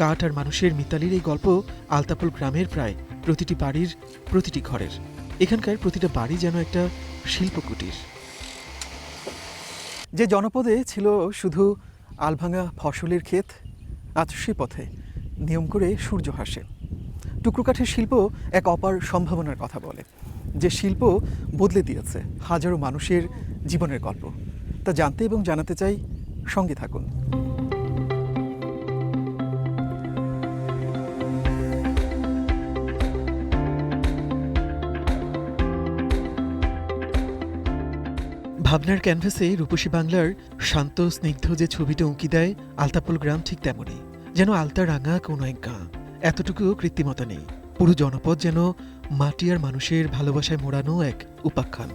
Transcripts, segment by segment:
কাঠ আর মানুষের মিতালির এই গল্প আলতাপুল গ্রামের প্রায় প্রতিটি বাড়ির প্রতিটি ঘরের। এখানকার প্রতিটা বাড়ি যেন একটা শিল্পকুটির। যে জনপদে ছিল শুধু আলভাঙা ফসলের ক্ষেত, আজ সে পথে নিয়ম করে সূর্য হাসে। টুকরো কাঠের শিল্প এক অপার সম্ভাবনার কথা বলে, যে শিল্প বদলে দিয়েছে হাজারো মানুষের জীবনের গল্প। তা জানতে এবং জানাতে চাই, সঙ্গে থাকুন। ভাবনার ক্যানভাসে রূপসী বাংলার শান্ত স্নিগ্ধ যে ছবিটা উঁকি দেয় আলতাপুল গ্রাম ঠিক তেমনই, যেন আলতা রাঙা কোনো এক গাঁ। এতটুকুও কৃত্রিমতা নেই, পুরো জনপদ যেন মাটি আর মানুষের ভালোবাসায় মোড়ানো এক উপাখ্যান।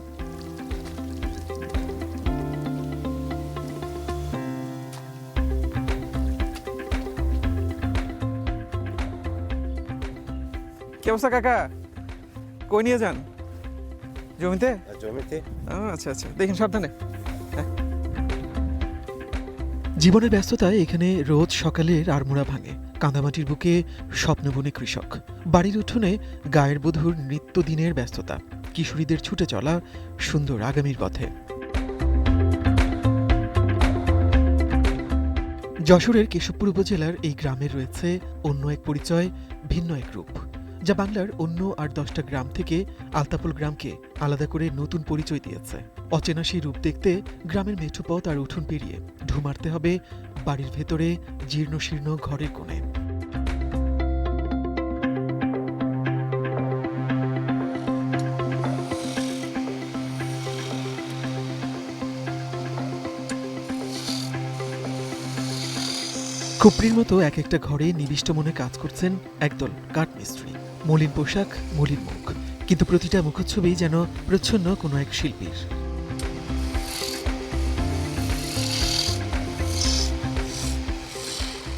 কি অবস্থা কাকা? কই নিয়ে যান? জমিতে? জমিতে। আচ্ছা আচ্ছা, দেখেন সাবধানে। জীবনের ব্যস্ততায় এখানে রোজ সকালের আড়মোড়া ভাঙে। কাঁদামাটির বুকে স্বপ্ন বুনে কৃষক, বাড়ির উঠোনে গায়ের বধূর নিত্যদিনের ব্যস্ততা, কিশোরীদের ছুটে চলা সুন্দর আগামীর পথে। যশোরের কেশবপুর উপজেলার এই গ্রামের রয়েছে অন্য এক পরিচয়, ভিন্ন এক রূপ, যা বাংলার অন্য ৮-১০টা গ্রাম থেকে আলতাপুল গ্রামকে আলাদা করে নতুন পরিচয় দিয়েছে। অচেনা সেই রূপ দেখতে গ্রামের মেঠোপথ আর উঠোন পেরিয়ে ঢু মারতে হবে বাড়ির ভেতরে জীর্ণশীর্ণ ঘরের কোণে। খুপড়ির মতো এক একটা ঘরে নিবিষ্ট মনে কাজ করছেন একদল কাঠমিস্ত্রি। মলিন পোশাক, মলিন মুখ, কিন্তু প্রতিটা মুখচ্ছবি যেন প্রচ্ছন্ন কোনো এক শিল্পীর।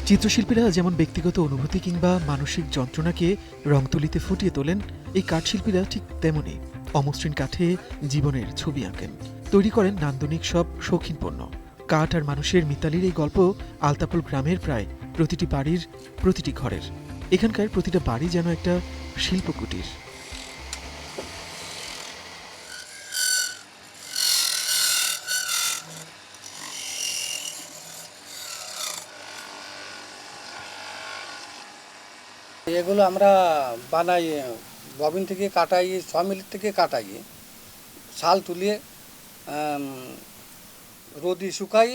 চিত্রশিল্পীরা যেমন ব্যক্তিগত অনুভূতি কিংবা মানসিক যন্ত্রণাকে রং তুলিতে ফুটিয়ে তোলেন, এই কাঠশিল্পীরা ঠিক তেমনই অমসৃণ কাঠে জীবনের ছবি আঁকেন, তৈরি করেন নান্দনিক সব শৌখিন পণ্য। কাঠ আর মানুষের মিতালির এই গল্প আলতাপুল গ্রামের প্রায় প্রতিটি বাড়ির প্রতিটি ঘরের। এখানকার প্রতিটা বাড়ি যেন একটা শিল্পকুটির। এগুলো আমরা বানাই, ববিন থেকে কাটাই, সমিল থেকে কাটাই, শাল তুলিয়ে রোদি শুকাই,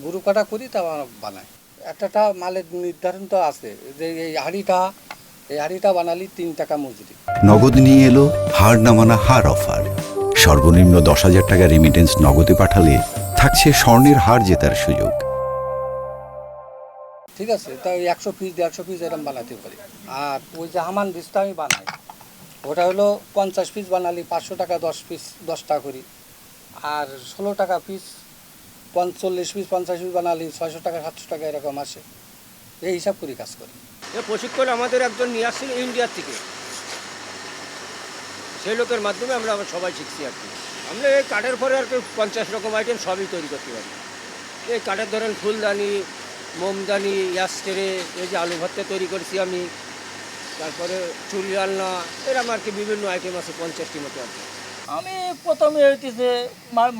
গুরু কাটা করি, তা বানাই। একটা মালের নির্ধারণ তো আছে, যে এই হাঁড়িটা বানালি ৩ টাকা মজুরি। নগদ নিয়ে এলো হার নামানা হার অফার। সর্বনিম্ন ১০,০০০ টাকা রেমিটেন্স নগদে পাঠালে থাকছে স্বর্ণের হার জেতার সুযোগ। ঠিক আছে, তাই ১০০ পিস ১৫০ পিস এরকম বানাতে পারি। আর ওই যে হামান বীজটা আমি বানাই, ওটা হলো ৫০ পিস বানালি ৫০০ টাকা, ১০ পিস ১০ টাকা করি। আর ১৬ টাকা পিস, ৪০ পিস ৫০ পিস বানালি ৬০০ টাকা ৭০০ টাকা এরকম আসে। এই হিসাব করি কাজ করি। প্রশিক্ষণ আমাদের একজন নিয়ে আসছিল ইন্ডিয়ার থেকে, সেই লোকের মাধ্যমে আমরা সবাই শিখছি আর কি। আমরা এই কাঠের পরে আর কি ৫০ রকম আইটেম সবই তৈরি করতে পারি। এই কাঠের ধরেন ফুলদানি, মোমদানি, ইয়াস্টেরে, এই যে আলু ভর্তা তৈরি করেছি আমি, তারপরে চুরি আলনা, এরকম আর কি বিভিন্ন আইটেম আছে ৫০টি মতো আর কি। আমি প্রথমে হইতেছে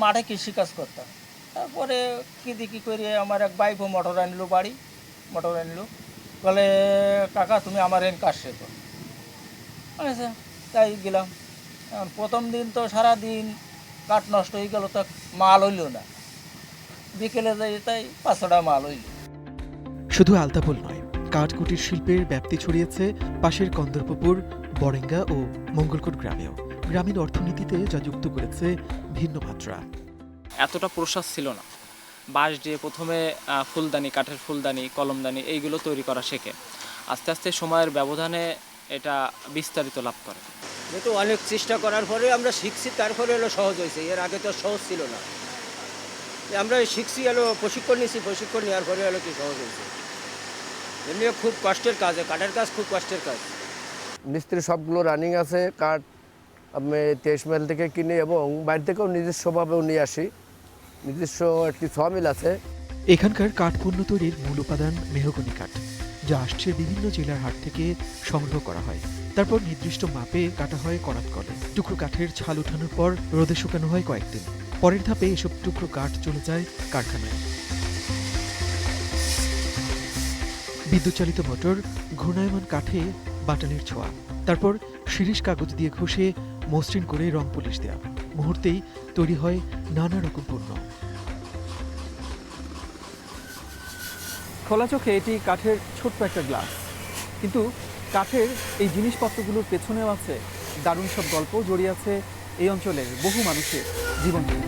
মাঠে কৃষিকাজ করতাম, তারপরে কী করে আমার এক বাইকও মোটর আনলো, মোটর আনলো, বলে কাকা তুমি আমার এই কাজ শেখো। আচ্ছা, তাই গেলাম। প্রথম দিন তো সারাদিন কাঠ নষ্ট হয়ে গেল, তো মাল হইল না। বিকেলে যাই তাই ৫০০ মাল হইল। শুধু আলতাপুল নয়, কাঠকুটির শিল্পের ব্যাপ্তি ছড়িয়েছে পাশের কন্দরপুকুর, বরেঙ্গা ও মঙ্গলকোট গ্রামেও। গ্রামীণ অর্থনীতিতে যা যুক্ত করেছে ভিন্ন মাত্রা। এতটা প্রসাদ ছিল না। বাঁশ দিয়ে প্রথমে ফুলদানি, কাঠের ফুলদানি, কলমদানি এইগুলো তৈরি করা শেখে। আস্তে আস্তে সময়ের ব্যবধানে এটা বিস্তারিত লাভ করে। যেহেতু অনেক চেষ্টা করার পরে আমরা শিখছি, তারপরে এলো সহজ হয়েছে। এর আগে তো সহজ ছিল না। আমরা শিখছি, এলো প্রশিক্ষণ নিয়েছি, প্রশিক্ষণ নেওয়ার পরে এলো কি সহজ হয়েছে। এমনি খুব কষ্টের কাজ, কাঠের কাজ খুব কষ্টের কাজ। মিস্ত্রি সবগুলো রানিং আছে। কাঠ আমি ২৩ মাইল থেকে কিনি এবং বাইরে থেকেও নিজস্বভাবেও নিয়ে আসি। নিজস্ব একটি সমিল আছে। এখানকার কাঠ পণ্য তৈরির মূল উপাদান মেহগনি কাঠ। যা রাষ্ট্রের বিভিন্ন জেলার হাট থেকে সংগ্রহ করা হয়। তারপর নির্দিষ্ট মাপে কাটা হয় করাত কলে। টুকরো কাঠের ছাল ওঠানোর পর রোদে শুকানো হয় কয়েকদিন। পরের ধাপে এসব টুকরো কাঠ চলে যায় কারখানায়। বিদ্যুৎ চালিত মোটর, ঘূর্ণায়মান কাঠে বাটালির ছোঁয়া, তারপর শিরীষ কাগজ দিয়ে ঘষে মসৃণ করে রং পুলিশ দেয়া। মুহূর্তেই তৈরি হয় নানা রকম পণ্য। খোলা চোখে এটি কাঠের ছোট্ট একটা গ্লাস, কিন্তু কাঠের এই জিনিসপত্রগুলোর পেছনেও আছে দারুণ সব গল্প, জড়িয়ে আছে এই অঞ্চলের বহু মানুষের জীবন।